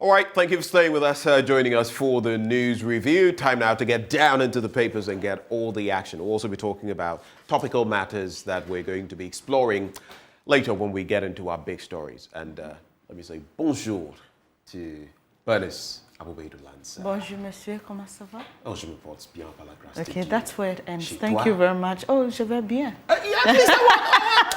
All right, thank you for staying with us, joining us for the news review. Time now to get down into the papers and get all the action. We'll also be talking about topical matters that we're going to be exploring later when we get into our big stories. And let me say bonjour to Bernice Aboubeidoulans. Bonjour, monsieur. Comment ça va? Oh, je me porte bien par la grâce de Okay, Dieu. that's where it ends. Thank you very much. Oh, je vais bien.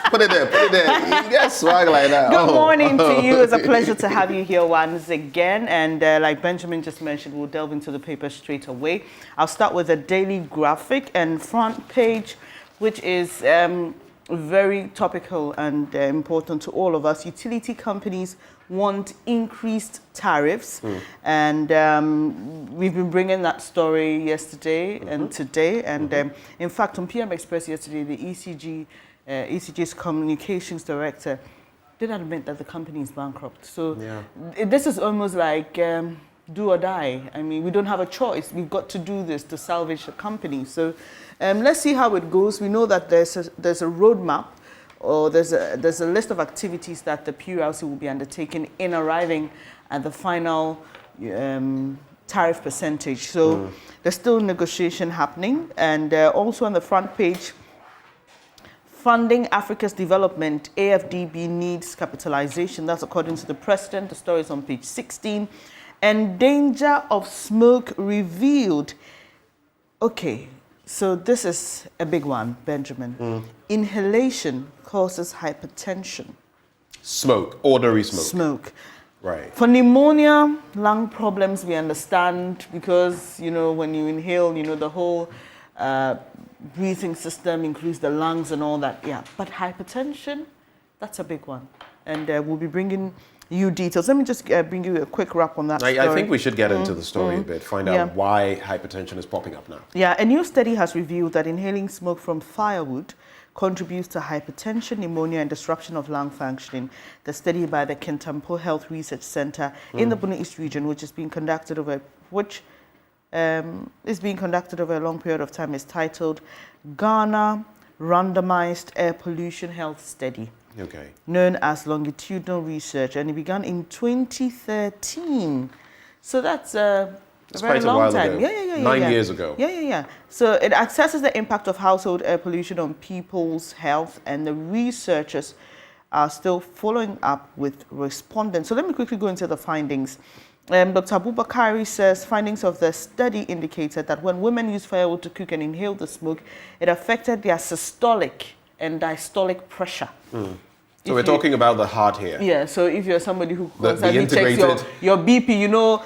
Put it there, put it there. You get swag like that. Good morning to you. It's a pleasure to have you here once again. And like Benjamin just mentioned, we'll delve into the paper straight away. I'll start with a daily graphic and front page, which is very topical and important to all of us. Utility companies want increased tariffs. And we've been bringing that story yesterday and today. And in fact, on PM Express yesterday, the ECG's communications director did admit that the company is bankrupt. So this is almost like do or die. I mean, we don't have a choice. We've got to do this to salvage the company. So let's see how it goes. We know that there's a roadmap, or there's a list of activities that the PURC will be undertaking in arriving at the final tariff percentage. So there's still negotiation happening. And also on the front page, funding Africa's development, AFDB needs capitalization. That's according to the president. The story is on page 16. And danger of smoke revealed. Okay, so this is a big one, Benjamin. Inhalation causes hypertension. Smoke, ordinary smoke. Smoke. Right. For pneumonia, lung problems, we understand because, you know, when you inhale, you know, the whole breathing system includes the lungs and all that. Yeah, but hypertension, that's a big one. And we'll be bringing you details. Let me just bring you a quick wrap on that story. I think we should get into the story a bit, find out why hypertension is popping up now. Yeah, a new study has revealed that inhaling smoke from firewood contributes to hypertension, pneumonia, and disruption of lung functioning. The study by the Kintampo Health Research Center in the Bono East region, which is being conducted over a long period of time, is titled Ghana Randomized Air Pollution Health Study. Okay. Known as longitudinal research, and it began in 2013. So that's a very long time. Yeah. 9 years ago. Yeah. So it assesses the impact of household air pollution on people's health, and the researchers are still following up with respondents. So let me quickly go into the findings. Dr. Aboubakari says findings of the study indicated that when women use firewood to cook and inhale the smoke, it affected their systolic and diastolic pressure. So we're talking about the heart here. Yeah, so if you're somebody who constantly checks your BP, you know,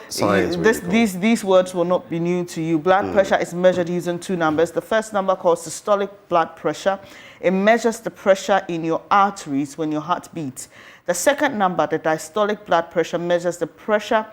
these words will not be new to you. Blood pressure is measured using two numbers. The first number called systolic blood pressure. It measures the pressure in your arteries when your heart beats. The second number, the diastolic blood pressure, measures the pressure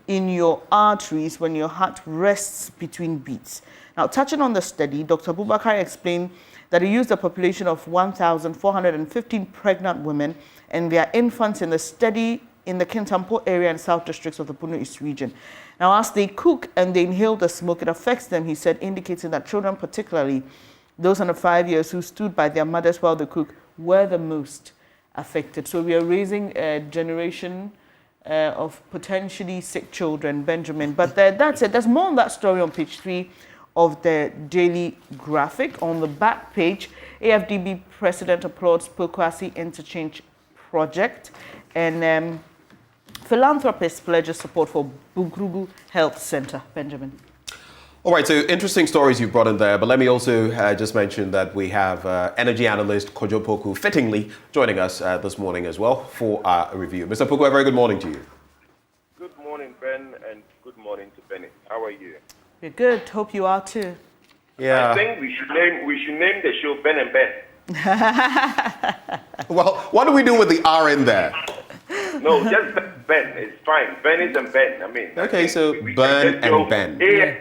in your arteries when your heart rests between beats. Now, touching on the study, Dr. Aboubakar explained that he used a population of 1,415 pregnant women and their infants in the study in the Kintampo area and South Districts of the Bono East region. Now, as they cook and they inhale the smoke, it affects them, he said, indicating that children, particularly those under 5 years who stood by their mothers while they cook, were the most affected. So we are raising a generation of potentially sick children, Benjamin. But that's it. There's more on that story on page 3 of the daily graphic. On the back page, AFDB president applauds Pokwasi interchange project, and philanthropist pledges support for Bugrugu Health Center. Benjamin. All right, so interesting stories you brought in there, but let me also just mention that we have energy analyst Kojo Poku fittingly joining us this morning as well for our review. Mr. Poku, a very good morning to you. Good morning, Ben, and good morning to Benny. How are you? We're good. Hope you are too. Yeah. I think we should name the show Ben and Ben. Well, what do we do with the R in there? No, just Ben. It's fine. Benny's and Ben. I mean. Okay, so Ben and Ben.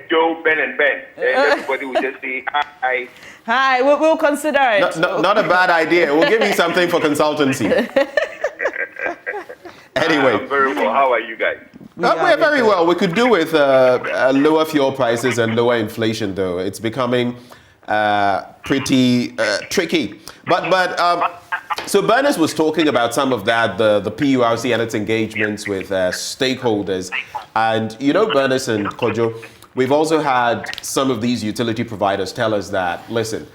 Joe, Ben and Ben. And everybody will just say hi. Hi. We'll consider it. Not a bad idea. We'll give you something for consultancy. Anyway. I'm very well. How are you guys? We're very well. We could do with lower fuel prices and lower inflation, though. It's becoming pretty tricky. But So Bernice was talking about some of that, the PURC and its engagements with stakeholders. And you know, Bernice and Kojo, we've also had some of these utility providers tell us that, listen,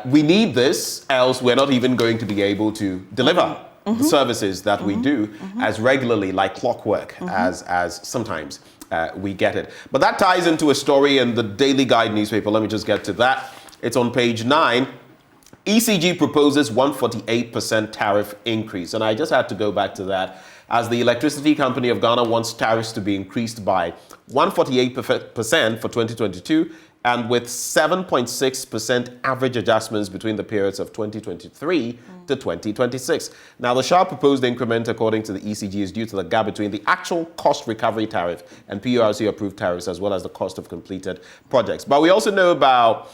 we need this, else we're not even going to be able to deliver the services that we do as regularly, like clockwork, as sometimes we get it. But that ties into a story in the Daily Guide newspaper. Let me just get to that. It's on page 9. ECG proposes 148% tariff increase. And I just had to go back to that, as the Electricity Company of Ghana wants tariffs to be increased by 148% for 2022, and with 7.6% average adjustments between the periods of 2023 to 2026. Now, the sharp proposed increment, according to the ECG, is due to the gap between the actual cost recovery tariff and PURC approved tariffs, as well as the cost of completed projects. But we also know about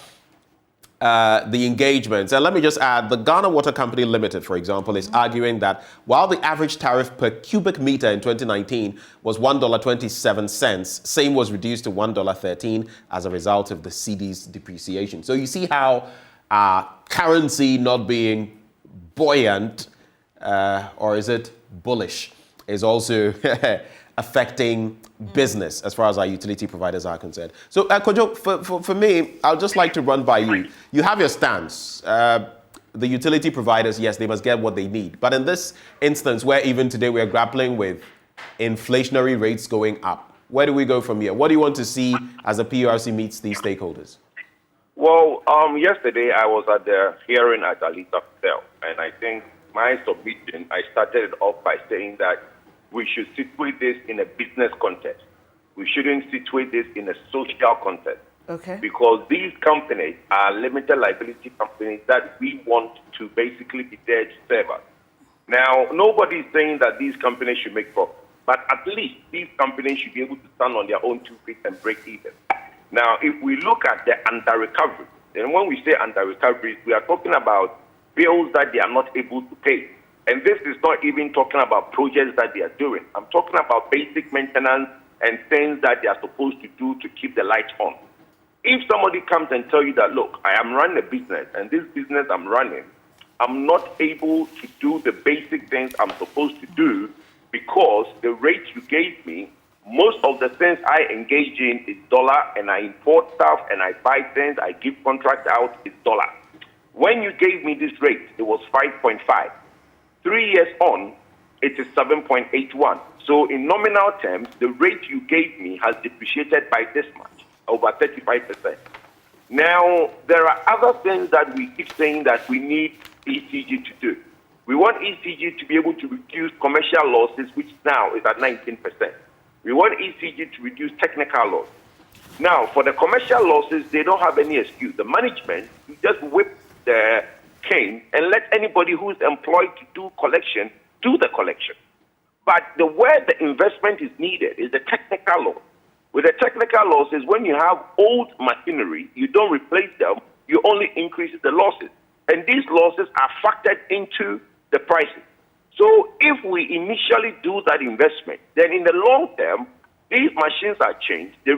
the engagements. And let me just add, the Ghana Water Company Limited, for example, is arguing that while the average tariff per cubic meter in 2019 was $1.27, same was reduced to $1.13 as a result of the cedi's depreciation. So you see how currency not being buoyant, or is it bullish, is also affecting business as far as our utility providers are concerned. So, Kojo, for me, I'll just like to run by you. You have your stance. The utility providers, yes, they must get what they need. But in this instance, where even today we are grappling with inflationary rates going up, where do we go from here? What do you want to see as the PURC meets these stakeholders? Well, yesterday I was at the hearing at Alita Hotel, and I think my submission, I started it off by saying that we should situate this in a business context. We shouldn't situate this in a social context. Okay. Because these companies are limited liability companies that we want to basically be there to serve us. Now, nobody is saying that these companies should make profit, but at least these companies should be able to stand on their own 2 feet and break even. Now, if we look at the under-recovery, and when we say under-recovery, we are talking about bills that they are not able to pay. And this is not even talking about projects that they are doing. I'm talking about basic maintenance and things that they are supposed to do to keep the lights on. If somebody comes and tells you that, look, I am running a business, and this business I'm running, I'm not able to do the basic things I'm supposed to do because the rate you gave me, most of the things I engage in is dollar, and I import stuff, and I buy things, I give contracts out, it's dollar. When you gave me this rate, it was 5.5. 3 years on, it is 7.81. So in nominal terms, the rate you gave me has depreciated by this much, over 35%. Now, there are other things that we keep saying that we need ECG to do. We want ECG to be able to reduce commercial losses, which now is at 19%. We want ECG to reduce technical losses. Now, for the commercial losses, they don't have any excuse. The management, you just whip the cane and let anybody who's employed to do collection do the collection. But where the investment is needed is the technical loss. With the technical losses, when you have old machinery, you don't replace them, you only increase the losses. And these losses are factored into the prices. So if we initially do that investment, then in the long term, these machines are changed, the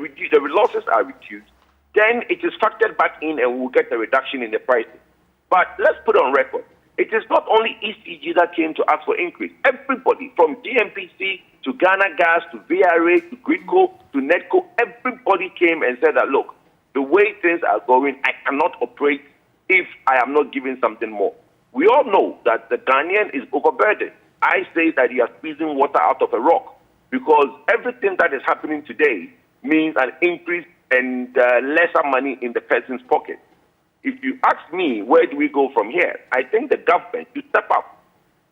losses are reduced, then it is factored back in and we'll get a reduction in the prices. But let's put on record, it is not only ECG that came to ask for increase. Everybody, from GMPC to Ghana Gas to VRA to Gridco to Netco, everybody came and said that, look, the way things are going, I cannot operate if I am not giving something more. We all know that the Ghanaian is overburdened. I say that you are squeezing water out of a rock because everything that is happening today means an increase and lesser money in the person's pocket. If you ask me, where do we go from here? I think the government should step up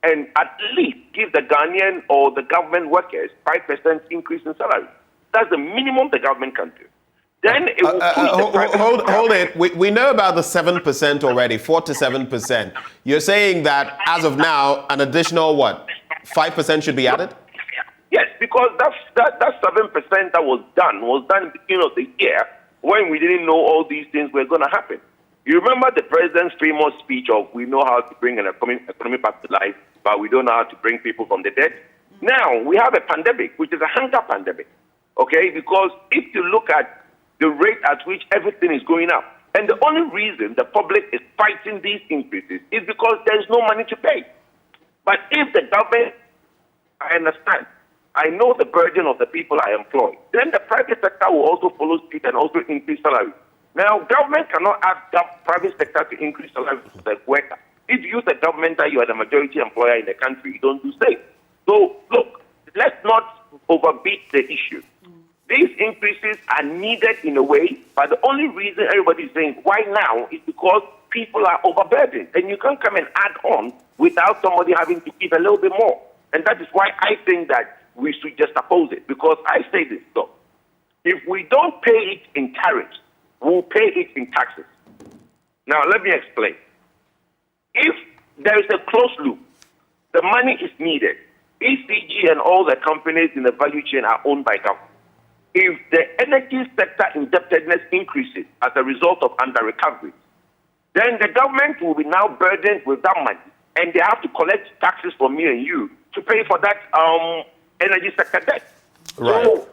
and at least give the Ghanaian or the government workers 5% increase in salary. That's the minimum the government can do. Then it will push hold it. We know about the 7% already, 4 to 7%. You're saying that as of now, an additional 5% should be added? Yes, because that 7% that was done at the beginning of the year when we didn't know all these things were going to happen. You remember the president's famous speech of we know how to bring an economy back to life, but we don't know how to bring people from the dead. Now we have a pandemic, which is a hunger pandemic, okay? Because if you look at the rate at which everything is going up, And the only reason the public is fighting these increases is because there's no money to pay. But if the government, I understand, I know the burden of the people I employ, then the private sector will also follow suit and also increase salary. Now, government cannot ask the private sector to increase salary to the worker. If you the government that you are the majority employer in the country, you don't do same. So, look, let's not overbeat the issue. These increases are needed in a way, but the only reason everybody is saying why now is because people are overburdened, and you can't come and add on without somebody having to give a little bit more. And that is why I think that we should just oppose it, because I say this, though. If we don't pay it in tariffs, we'll pay it in taxes. Now, let me explain. If there is a closed loop, the money is needed. ECG and all the companies in the value chain are owned by government. If the energy sector indebtedness increases as a result of under-recovery, then the government will be now burdened with that money, and they have to collect taxes from me and you to pay for that energy sector debt. Right. So,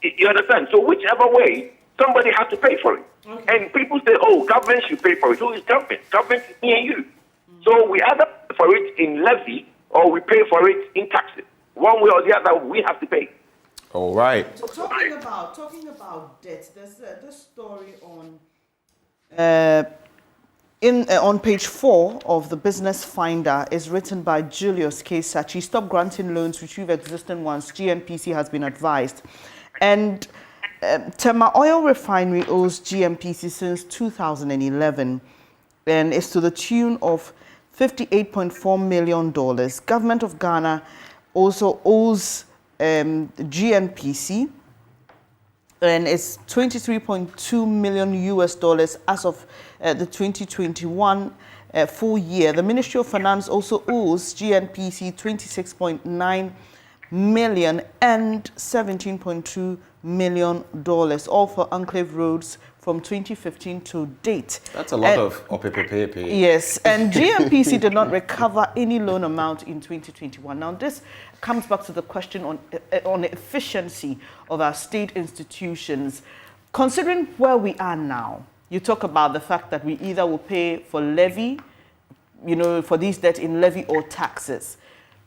you understand? So whichever way, somebody has to pay for it. Okay. And people say, oh, government should pay for it. Who is government? Government is me and you. So we either pay for it in levy or we pay for it in taxes. One way or the other, we have to pay. All right. So talking about debt, there's this story on on page 4 of the Business Finder is written by Julius K. Sachi. Stop granting loans, retrieve existing ones. GNPC has been advised. And Tema Oil Refinery owes GNPC since 2011 and is to the tune of $58.4 million. Government of Ghana also owes GNPC and it's $23.2 million as of the 2021 full year. The Ministry of Finance also owes GNPC $26.9 million and $17.2 million, all for enclave roads from 2015 to date. That's a lot of OPPP. Yes, and GNPC did not recover any loan amount in 2021. Now, this comes back to the question on the efficiency of our state institutions. Considering where we are now, you talk about the fact that we either will pay for levy, for these debts in levy or taxes.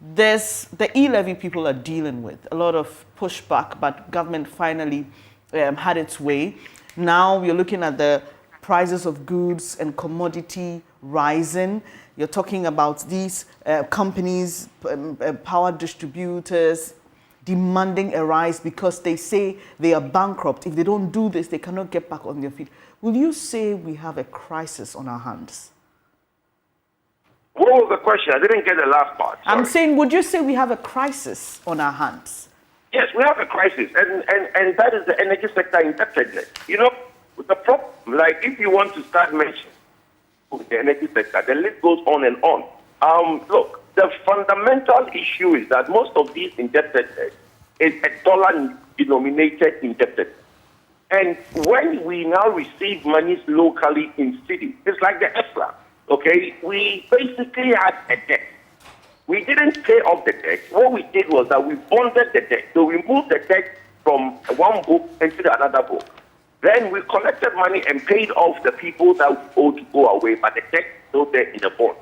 There's the e-levy people are dealing with a lot of pushback, but government finally had its way. Now you're looking at the prices of goods and commodity rising. You're talking about these companies, power distributors, demanding a rise because they say they are bankrupt. If they don't do this, they cannot get back on their feet. Will you say we have a crisis on our hands? What was the question? I didn't get the last part. Sorry. I'm saying, would you say we have a crisis on our hands? Yes, we have a crisis, and that is the energy sector indebtedness. The problem, like if you want to start mentioning the energy sector, the list goes on and on. Look, the fundamental issue is that most of these indebtedness is a dollar-denominated indebtedness. And when we now receive monies locally in cities, it's like the ESLA, okay? We basically had a debt. We didn't pay off the debt. What we did was that we bonded the debt. So we moved the debt from one book into another book. Then we collected money and paid off the people that owed to go away, but the debt is still there in the bond.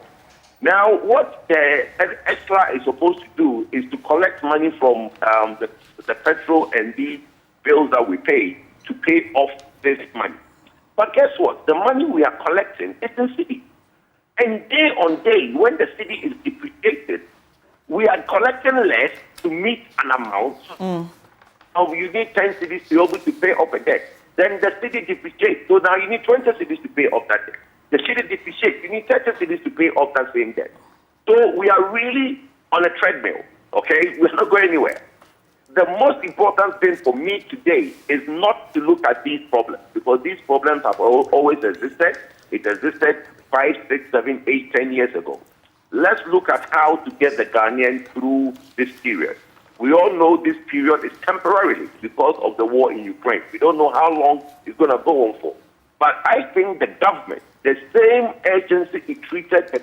Now, what the extra is supposed to do is to collect money from the petrol and these bills that we pay to pay off this money. But guess what? The money we are collecting is in city. And day on day, when the city is depreciated, we are collecting less to meet an amount. You need 10 cities to be able to pay off a debt. Then the city depreciates. So now you need 20 cities to pay off that debt. The city depreciates. You need 30 cities to pay off that same debt. So we are really on a treadmill, okay? We're not going anywhere. The most important thing for me today is not to look at these problems, because these problems have always existed. It existed 5, 6, 7, 8, 10 years ago. Let's look at how to get the Ghanaians through this period. We all know this period is temporarily because of the war in Ukraine. We don't know how long it's going to go on for. But I think the government, the same agency it treated the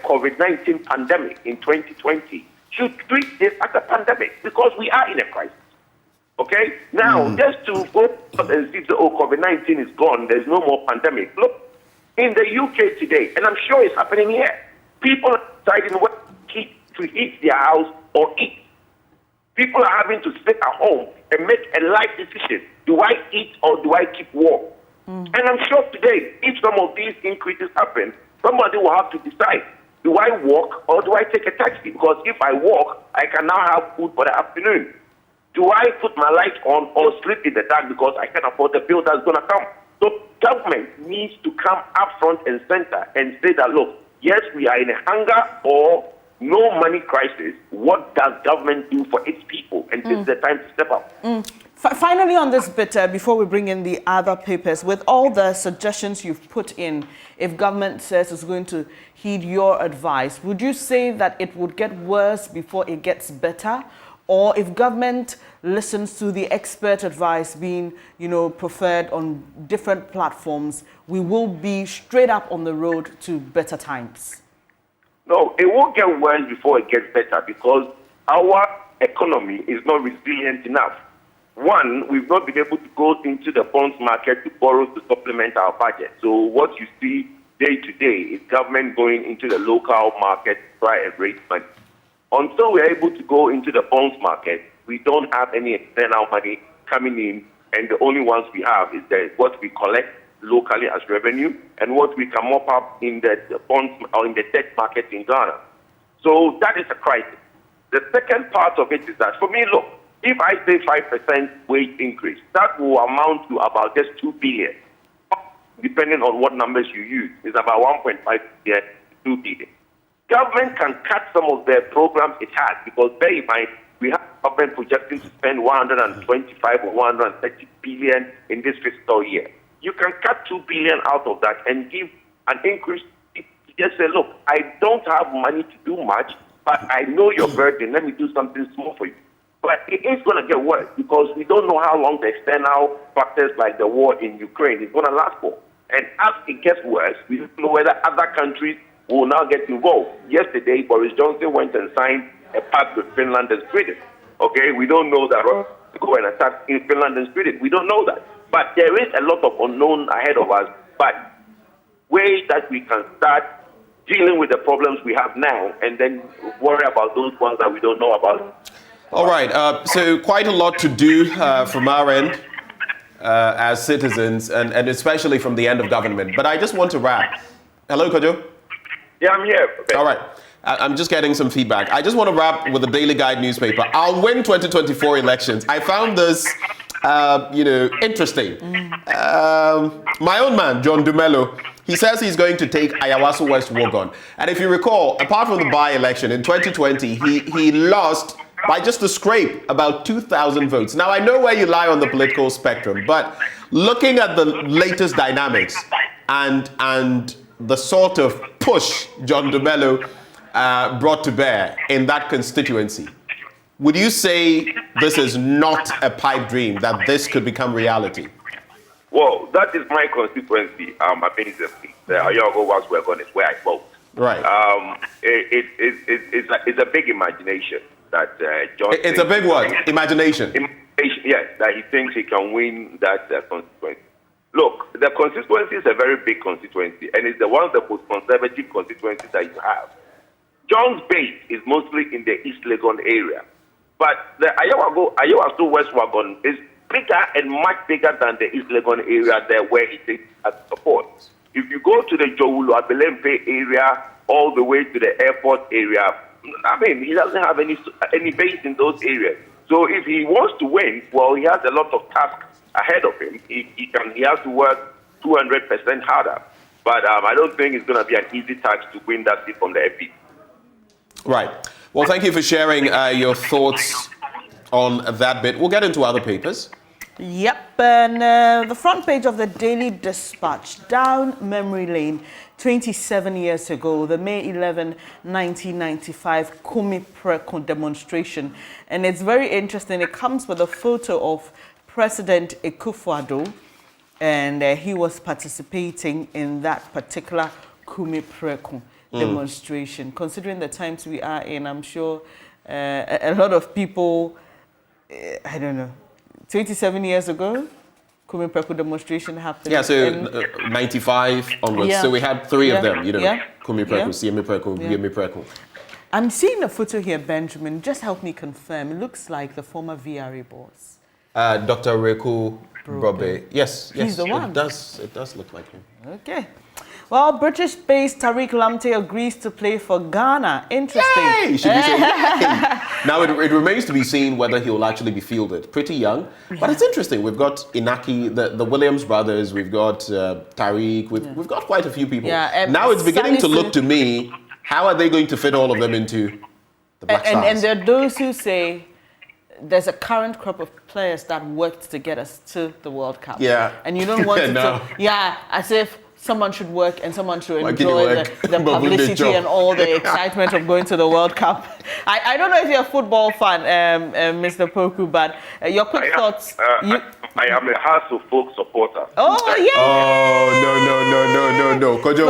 COVID-19 pandemic in 2020, should treat this as a pandemic, because we are in a crisis. Okay? Now, just to go and see the COVID-19 is gone, there's no more pandemic. Look, in the UK today, and I'm sure it's happening here, people are deciding what to heat their house or eat. People are having to sit at home and make a life decision. Do I eat or do I keep warm? And I'm sure today, if some of these increases happen, somebody will have to decide, do I walk or do I take a taxi? Because if I walk, I can now have food for the afternoon. Do I put my light on or sleep in the dark because I can't afford the bill that's going to come? So government needs to come up front and center and say that, look, yes, we are in a hunger or no money crisis. What does government do for its people? And this is the time to step up. Finally, on this bit, before we bring in the other papers, with all the suggestions you've put in, if government says it's going to heed your advice, would you say that it would get worse before it gets better? Or if government listens to the expert advice being, preferred on different platforms, we will be straight up on the road to better times? No, it won't get worse before it gets better because our economy is not resilient enough. One, we've not been able to go into the bonds market to borrow to supplement our budget. So what you see day to day is government going into the local market to try and raise money. Until we're able to go into the bonds market, we don't have any external money coming in, and the only ones we have is what we collect locally as revenue and what we can mop up in the bonds or in the debt market in Ghana. So that is a crisis. The second part of it is that, for me, look, if I say 5% wage increase, that will amount to about just 2 billion, depending on what numbers you use. It's about 1.5 billion to 2 billion. Government can cut some of the programs it has because, bear in mind, we have government projecting to spend 125 or 130 billion in this fiscal year. You can cut 2 billion out of that and give an increase. Just say, look, I don't have money to do much, but I know your burden. Let me do something small for you. But it is going to get worse because we don't know how long the external factors like the war in Ukraine is going to last for. And as it gets worse, we don't know whether other countries will now get involved. Yesterday, Boris Johnson went and signed a pact with Finland and Sweden. Okay, we don't know that Russia will go and attack in Finland and Sweden. We don't know that. But there is a lot of unknown ahead of us. But ways that we can start dealing with the problems we have now and then worry about those ones that we don't know about. All right. So quite a lot to do from our end as citizens and especially from the end of government. But I just want to wrap. Hello, Kojo? Yeah, I'm here. Okay. All right. I'm just getting some feedback. I just want to wrap with the Daily Guide newspaper. I'll win 2024 elections. I found this, interesting. My own man, John Dumelo, he says he's going to take Ayawaso West Wogon. And if you recall, apart from the by-election in 2020, he lost by just a scrape about 2,000 votes. Now, I know where you lie on the political spectrum, but looking at the latest dynamics and the sort of push John Dumelo brought to bear in that constituency, would you say this is not a pipe dream, that this could become reality? Well, that is my constituency. Basically, the Ayawaso West Wogon is where I vote. Right. It's a big imagination that John. It's a big one. Imagination. Yes, that he thinks he can win that constituency. Look, the constituency is a very big constituency, and it's one of the most conservative constituencies that you have. John's base is mostly in the East Legon area, but the Ayawaso West Wogon is bigger and much bigger than the East Legon area there where he takes support. If you go to the Jowulu Abelempe area all the way to the airport area, I mean, he doesn't have any base in those areas. So if he wants to win, well, he has a lot of tasks ahead of him. He has to work 200% harder. But I don't think it's going to be an easy task to win that seat from the FP. Right. Well, thank you for sharing your thoughts on that bit. We'll get into other papers. Yep, and the front page of the Daily Dispatch, down memory lane, 27 years ago, the May 11, 1995 Kume Preko demonstration. And it's very interesting. It comes with a photo of President Akufo-Addo, and he was participating in that particular Kume Preko demonstration. Considering the times we are in, I'm sure a lot of people, I don't know, 27 years ago, Kume Preko demonstration happened. Yeah, so 95 onwards. Yeah. So we had three of them, you know, Yeah. Kume Preko, Yeah. CMA Preko, Yeah. GMA Preko. I'm seeing a photo here, Benjamin. Just help me confirm. It looks like the former VRA boss. Dr. Reku Brobe. Yes, He's the one. It does look like him. Okay. Well, British-based Tariq Lamptey agrees to play for Ghana. Interesting. Yay! Should we say yay? Now it remains to be seen whether he will actually be fielded. Pretty young, but it's interesting. We've got Inaki, the Williams brothers. We've got Tariq. We've got quite a few people. Yeah, now it's beginning to look to me, how are they going to fit all of them into the Black Stars? And there are those who say there's a current crop of players that worked to get us to the World Cup. Yeah. And you don't want to, No. as if someone should work and someone should Why can you enjoy work? the But wouldn't they publicity job? and all the excitement of going to the World Cup. I don't know if you're a football fan, Mr. Poku, but your quick thoughts. I am a House of Folk supporter. Oh, yeah. Oh, no. Kojo,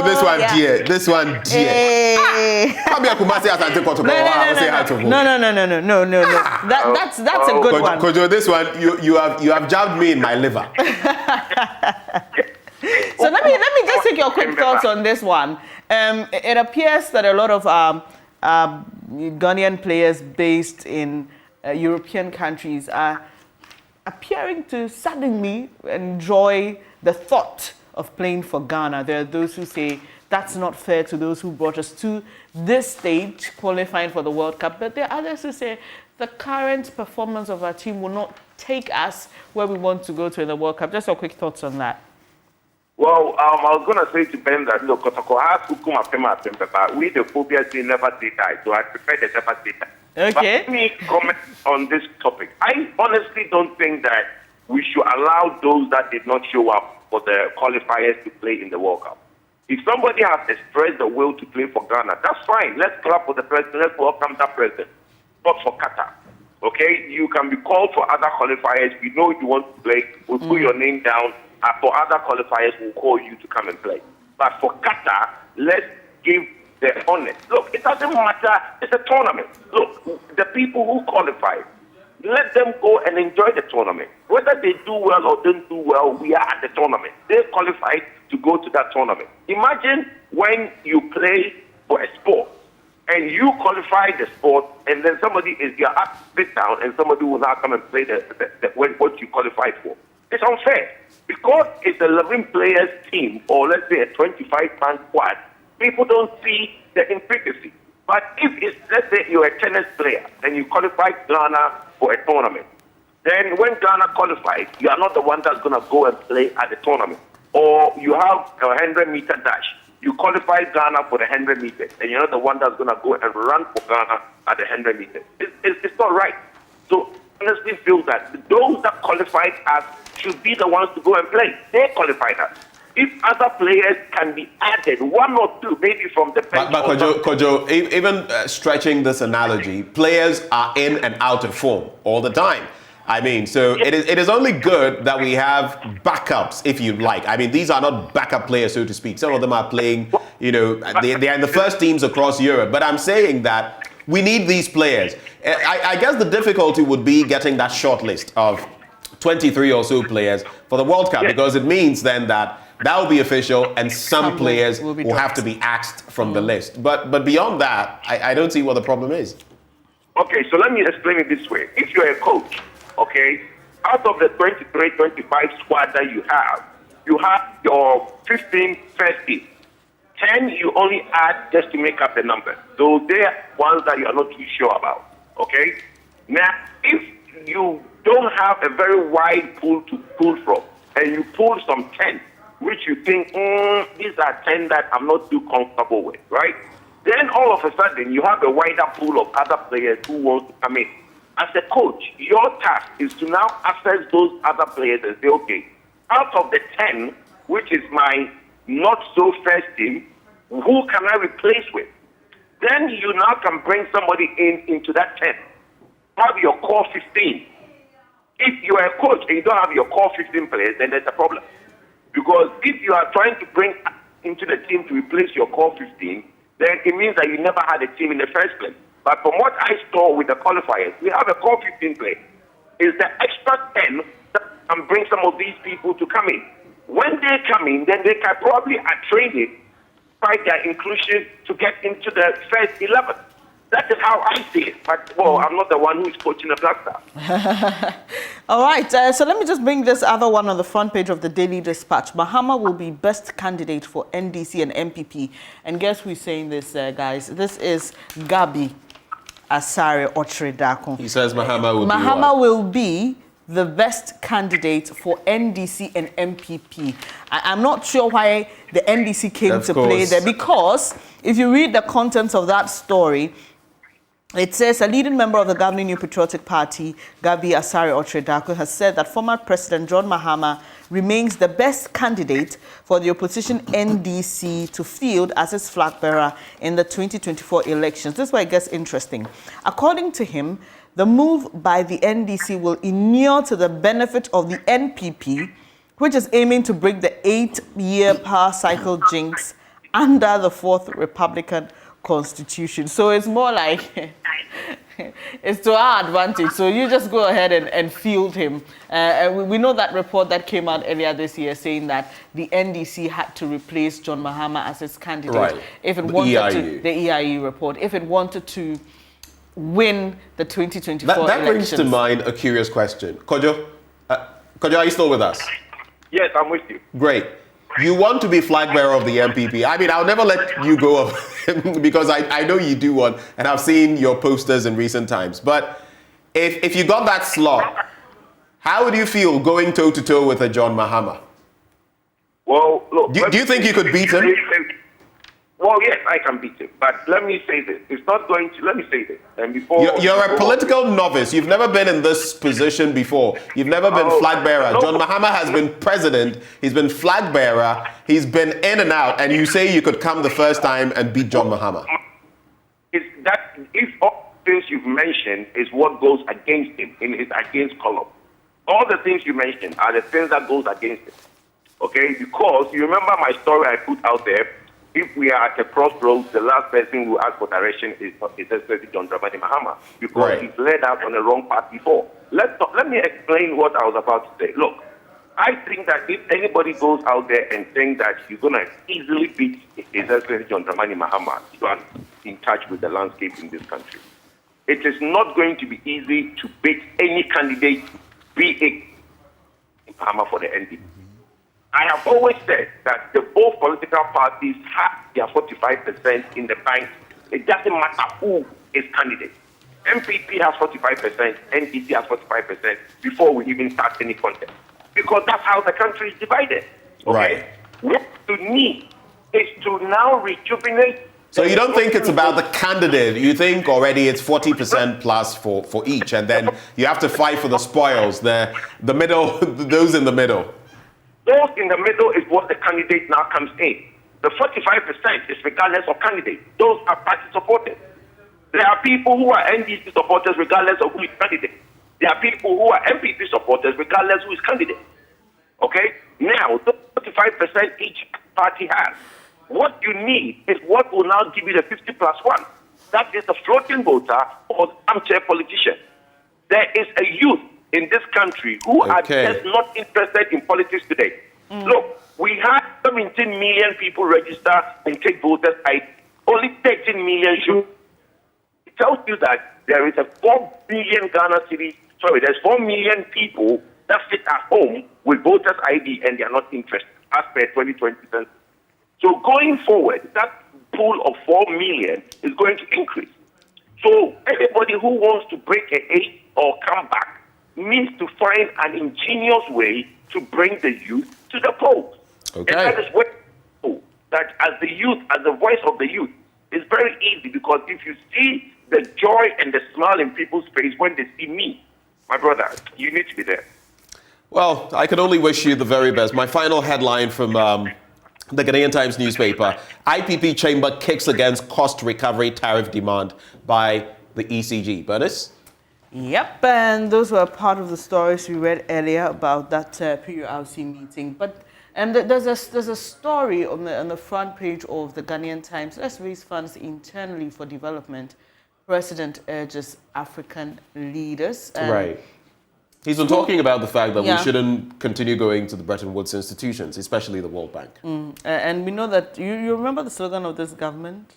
this one, yeah. dear. This one, dear. Hey. Come here, Kumasi, Asante Kotoko. I will say hi to him. No. That's a good one. Kojo, this one, you have jabbed me in my liver. So let me just take your quick thoughts on this one. It appears that a lot of Ghanaian players based in European countries are appearing to suddenly enjoy the thought of playing for Ghana. There are those who say that's not fair to those who brought us to this stage, qualifying for the World Cup. But there are others who say the current performance of our team will not take us where we want to go to in the World Cup. Just your quick thoughts on that. Well, I was going to say to Ben that, look, we the phobia team never say that, so I prefer they never say that. Okay. But let me comment on this topic. I honestly don't think that we should allow those that did not show up for the qualifiers to play in the World Cup. If somebody has expressed the will to play for Ghana, that's fine. Let's clap for the president. Let's welcome that president. Not for Qatar. Okay? You can be called for other qualifiers. We know you want to play. We'll put your name down. For other qualifiers, we'll call you to come and play. But for Qatar, let's give the honor. Look, it doesn't matter. It's a tournament. Look, the people who qualify, let them go and enjoy the tournament. Whether they do well or don't do well, we are at the tournament. They qualified to go to that tournament. Imagine when you play for a sport and you qualify the sport, and then somebody is your up, sit down, and somebody will now come and play what you qualified for. It's unfair. Because it's a 11 players team, or let's say a 25-man squad, people don't see the intricacy. But if it's, let's say you're a tennis player and you qualify Ghana for a tournament, then when Ghana qualifies, you are not the one that's going to go and play at the tournament. Or you have a 100-meter dash. You qualify Ghana for the 100 meters, and you're not the one that's going to go and run for Ghana at the 100 meters. It's not right. So I honestly feel that those that qualified us should be the ones to go and play. They qualified us. If other players can be added, one or two, maybe from the bench. But Kojo, even stretching this analogy, players are in and out of form all the time. I mean, so it is only good that we have backups, if you like. I mean, these are not backup players, so to speak. Some of them are playing, they are in the first teams across Europe. But I'm saying that we need these players. I guess the difficulty would be getting that short list of 23 or so players for the World Cup, because it means then that will be official and some players will have to be axed from the list. But beyond that, I don't see what the problem is. Okay, so let me explain it this way. If you're a coach, okay, out of the 23, 25 squad that you have your 15 first team. 10 you only add just to make up the number. So they're ones that you are not too sure about, okay? Now, if you don't have a very wide pool to pull from, and you pull some 10, which you think, these are 10 that I'm not too comfortable with, right? Then all of a sudden, you have a wider pool of other players who want to come in. As a coach, your task is to now assess those other players and say, okay, out of the 10, which is my not-so-first team, who can I replace with? Then you now can bring somebody into that 10. Have your core 15. If you are a coach and you don't have your core 15 players, then there's a problem. Because if you are trying to bring into the team to replace your core 15, then it means that you never had a team in the first place. But from what I saw with the qualifiers, we have a core 15 player. is the extra 10 that can bring some of these people to come in. When they come in, then they can probably are trained by their inclusion to get into the first 11. That is how I see it. But, well, I'm not the one who is coaching the Black Stars. All right, so let me just bring this other one on the front page of the Daily Dispatch. Mahama will be best candidate for NDC and NPP. And guess who's saying this, guys? This is Gabby Asare Otredako. He says Mahama will be the best candidate for NDC and NPP. I'm not sure why the NDC came to play there, because if you read the contents of that story, it says a leading member of the governing New Patriotic Party, Gabby Asare Otredako, has said that former President John Mahama remains the best candidate for the opposition NDC to field as its flag bearer in the 2024 elections. This is where it gets interesting. According to him, the move by the NDC will inure to the benefit of the NPP, which is aiming to break the 8-year power cycle jinx under the 4th Republican Constitution. So it's more like it's to our advantage. So you just go ahead and field him. We know that report that came out earlier this year saying that the NDC had to replace John Mahama as its candidate. Right. If it The wanted EIU. to, the EIU report, if it wanted to win the 2024 that brings elections. to mind a curious question. Kojo, are you still with us? Yes, I'm with you. Great. You want to be flag bearer of the MPP. I mean, I'll never let you go up because I know you do one, and I've seen your posters in recent times. But if you got that slot, how would you feel going toe-to-toe with a John Mahama? Well, look. Do you think you could beat him? Well, yes, I can beat him. But let me say this. It's not going to... Let me say this. And before... You're a political novice. You've never been in this position before. You've never been flag bearer. No. John Mahama has been president. He's been flag bearer. He's been in and out. And you say you could come the first time and beat John Mahama. Is that if all things you've mentioned is what goes against him in his against column? All the things you mentioned are the things that goes against him. Okay? Because you remember my story I put out there. If we are at a crossroads, the last person who asks for direction is especially John Dramani Mahama, because he's led us on the wrong path before. Let me explain what I was about to say. Look, I think that if anybody goes out there and thinks that you're going to easily beat especially John Dramani Mahama, you are in touch with the landscape in this country. It is not going to be easy to beat any candidate, be it Mahama for the NDP. I have always said that the both political parties have their 45% in the bank. It doesn't matter who is candidate. MPP has 45%, NDC has 45% before we even start any contest. Because that's how the country is divided. Okay? Right. What we need is to now rejuvenate. So you don't think it's about the candidate? You think already it's 40% plus for each, and then you have to fight for the spoils, the middle, those in the middle. Those in the middle is what the candidate now comes in. The 45% is regardless of candidate. Those are party supporters. There are people who are NDC supporters regardless of who is candidate. There are people who are MPP supporters regardless who is candidate. Okay? Now, the 45% each party has. What you need is what will now give you the 50 plus 1. That is the floating voter or armchair politician. There is a youth in this country who are just not interested in politics today. Look, we had 17 million people register and take voters ID. Only 13 million should. It tells you that there is a 4 billion Ghana city. There's 4 million people that sit at home with voters ID and they are not interested as per 2020 census. So going forward, that pool of 4 million is going to increase. So anybody who wants to break an 8 or come back needs to find an ingenious way to bring the youth to the polls. Okay. And that is what that as the youth, as the voice of the youth, is very easy, because if you see the joy and the smile in people's face when they see me, my brother, you need to be there. Well, I can only wish you the very best. My final headline from the Ghanaian Times newspaper: IPP chamber kicks against cost recovery tariff demand by the ECG. Bernice? Yep, and those were part of the stories we read earlier about that PURC meeting. But there's a story on the front page of the Ghanaian Times. Let's raise funds internally for development. President urges African leaders. Right. He's been talking about the fact that Yeah. we shouldn't continue going to the Bretton Woods institutions, especially the World Bank. And we know that, you remember the slogan of this government?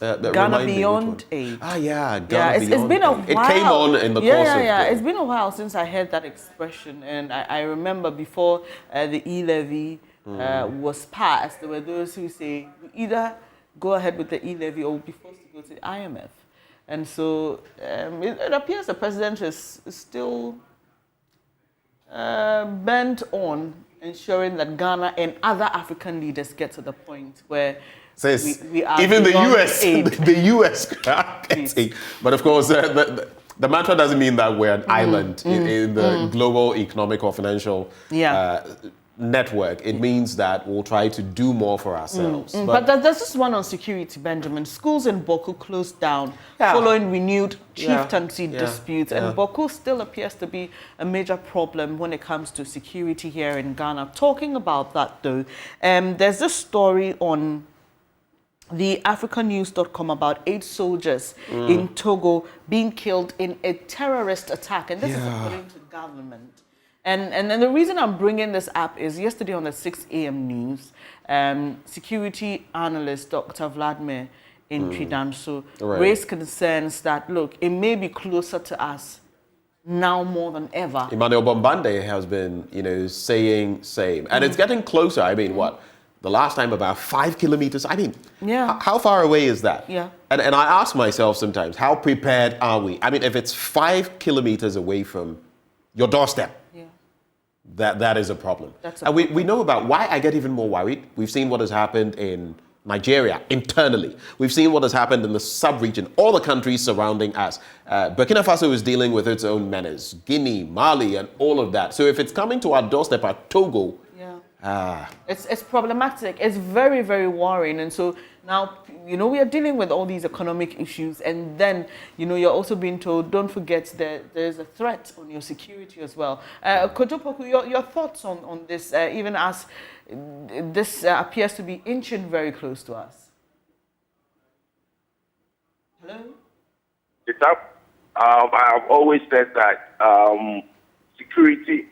That Ghana remind me, which Beyond one? Aid. Ah, yeah, Ghana Yeah, it's Beyond been a Aid. while. It came on in the yeah, course yeah, of yeah. the... It's been a while since I heard that expression, and I remember before the e-levy was passed, there were those who say we either go ahead with the e-levy or we'll be forced to go to the IMF, and so it appears the president is still bent on ensuring that Ghana and other African leaders get to the point where Says we are even the beyond US, aid. the US gets aid. But of course, the mantra doesn't mean that we're an island in the global economic or financial network. It means that we'll try to do more for ourselves. But there's this one on security, Benjamin. Schools in Boku closed down Yeah. following renewed Yeah. chieftaincy Yeah. disputes. And Boku still appears to be a major problem when it comes to security here in Ghana. Talking about that, though, there's this story on the africanews.com about 8 soldiers in Togo being killed in a terrorist attack. And this is according to government. And then the reason I'm bringing this up is yesterday on the 6 a.m. news, security analyst Dr. Vladimir Intridanso raised concerns that, look, it may be closer to us now more than ever. Emmanuel Bombande has been, saying same. And it's getting closer. I mean, what? The last time about 5 kilometers. I mean, how far away is that? Yeah. And I ask myself sometimes, how prepared are we? I mean, if it's 5 kilometers away from your doorstep, that is a problem. And we know about why I get even more worried. We've seen what has happened in Nigeria internally. We've seen what has happened in the sub-region, all the countries surrounding us. Burkina Faso is dealing with its own menace, Guinea, Mali, and all of that. So if it's coming to our doorstep at Togo, it's problematic. It's very, very worrying. And so now, we are dealing with all these economic issues. And then, you're also being told, don't forget that there's a threat on your security as well. Kojo Poku, your thoughts on this, even as this appears to be inching very close to us? Hello? It's up. I've always said that security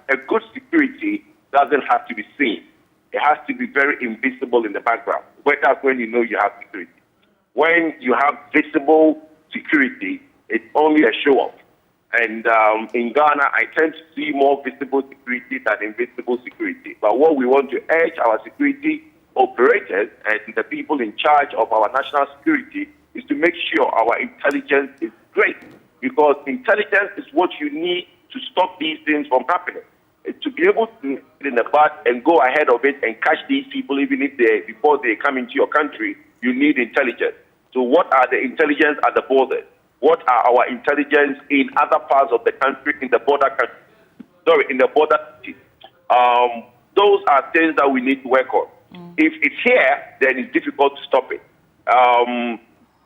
a good security doesn't have to be seen. It has to be very invisible in the background. That's when you know you have security. When you have visible security, it's only a show-off. And in Ghana, I tend to see more visible security than invisible security. But what we want to urge our security operators and the people in charge of our national security is to make sure our intelligence is great. Because intelligence is what you need to stop these things from happening. To be able to nip it in the bud and go ahead of it and catch these people, even if before they come into your country, you need intelligence. So what are the intelligence at the borders? What are our intelligence in other parts of the country, in the border cities? Those are things that we need to work on. If it's here, then it's difficult to stop it.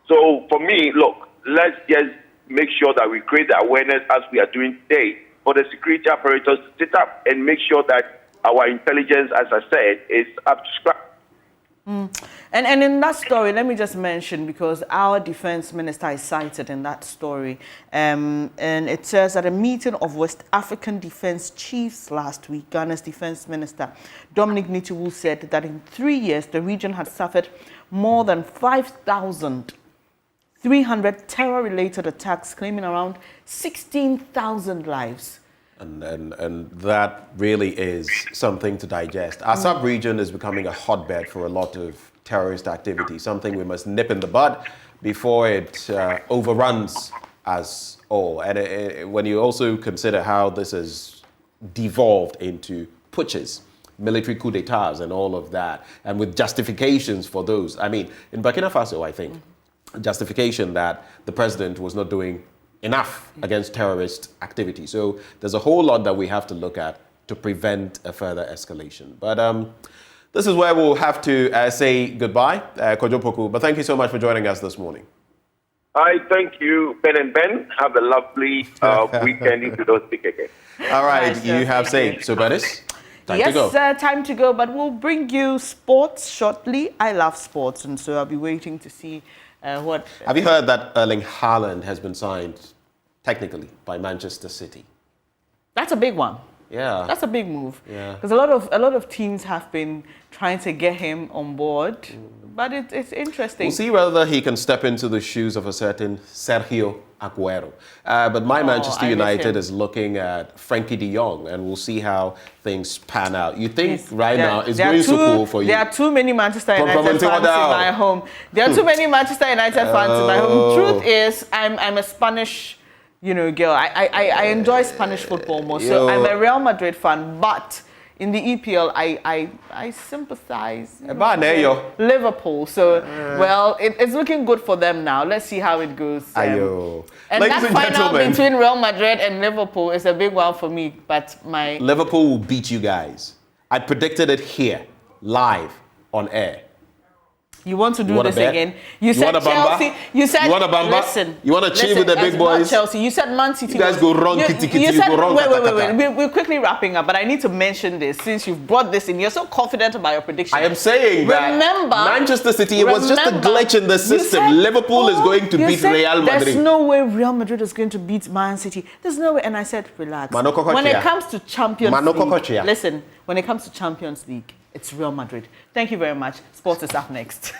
So for me, look, let's just make sure that we create the awareness as we are doing today for the security apparatus to sit up and make sure that our intelligence, as I said, is up to scratch. And in that story, let me just mention, because our defense minister is cited in that story, and it says at a meeting of West African defense chiefs last week, Ghana's defense minister, Dominic Nitiwu, said that in 3 years, the region had suffered more than 5,300 terror-related attacks, claiming around 16,000 lives. And that really is something to digest. Our sub-region is becoming a hotbed for a lot of terrorist activity, something we must nip in the bud before it overruns us all. And when you also consider how this has devolved into putches, military coups d'etats and all of that, and with justifications for those. I mean, in Burkina Faso, I think, justification that the president was not doing enough against terrorist activity. So there's a whole lot that we have to look at to prevent a further escalation. But this is where we'll have to say goodbye, Kojo Poku. But thank you so much for joining us this morning. I thank you, Ben and Ben. Have a lovely weekend if you don't speak again. All right, you have said. So, Bernice, time to go. Yes, time to go. But we'll bring you sports shortly. I love sports, and so I'll be waiting to see what... Have you heard that Erling Haaland has been signed technically by Manchester City? That's a big one. Yeah. That's a big move. Yeah. Because a lot of teams have been trying to get him on board, but it's interesting. We'll see whether he can step into the shoes of a certain Sergio Aguero. But my Manchester I miss United him. is looking at Frankie de Jong, and we'll see how things pan out. You think Yes. now it's There are going so cool for you? There are too many Manchester From United fans in Intimidao. my home. There are too many Manchester United fans in my home. Truth is, I'm a Spanish, girl. I enjoy Spanish football more. So Yo. I'm a Real Madrid fan, but in the EPL, I sympathize with Liverpool. So, well, it's looking good for them now. Let's see how it goes. Ayo. And Ladies that and final gentlemen, between Real Madrid and Liverpool is a big one for me. But Liverpool will beat you guys. I predicted it here, live, on air. You want to do want a this bet? again? You said want a bamba? Chelsea. You said You want a bamba? Listen. You want to chill with the big that's boys? Not Chelsea. You said Man City. You guys go wrong, kitty, kitty, you said, go wrong, wait. kata, kata. We're quickly wrapping up, but I need to mention this since you've brought this in. You're so confident about your prediction. I am saying that Manchester City, it was just a glitch in the system. Liverpool is going to beat Real Madrid. There's no way Real Madrid is going to beat Man City. There's no way. And I said, relax. When it comes to Champions League, listen, when it comes to Champions League, it's Real Madrid. Thank you very much. Sports is up next.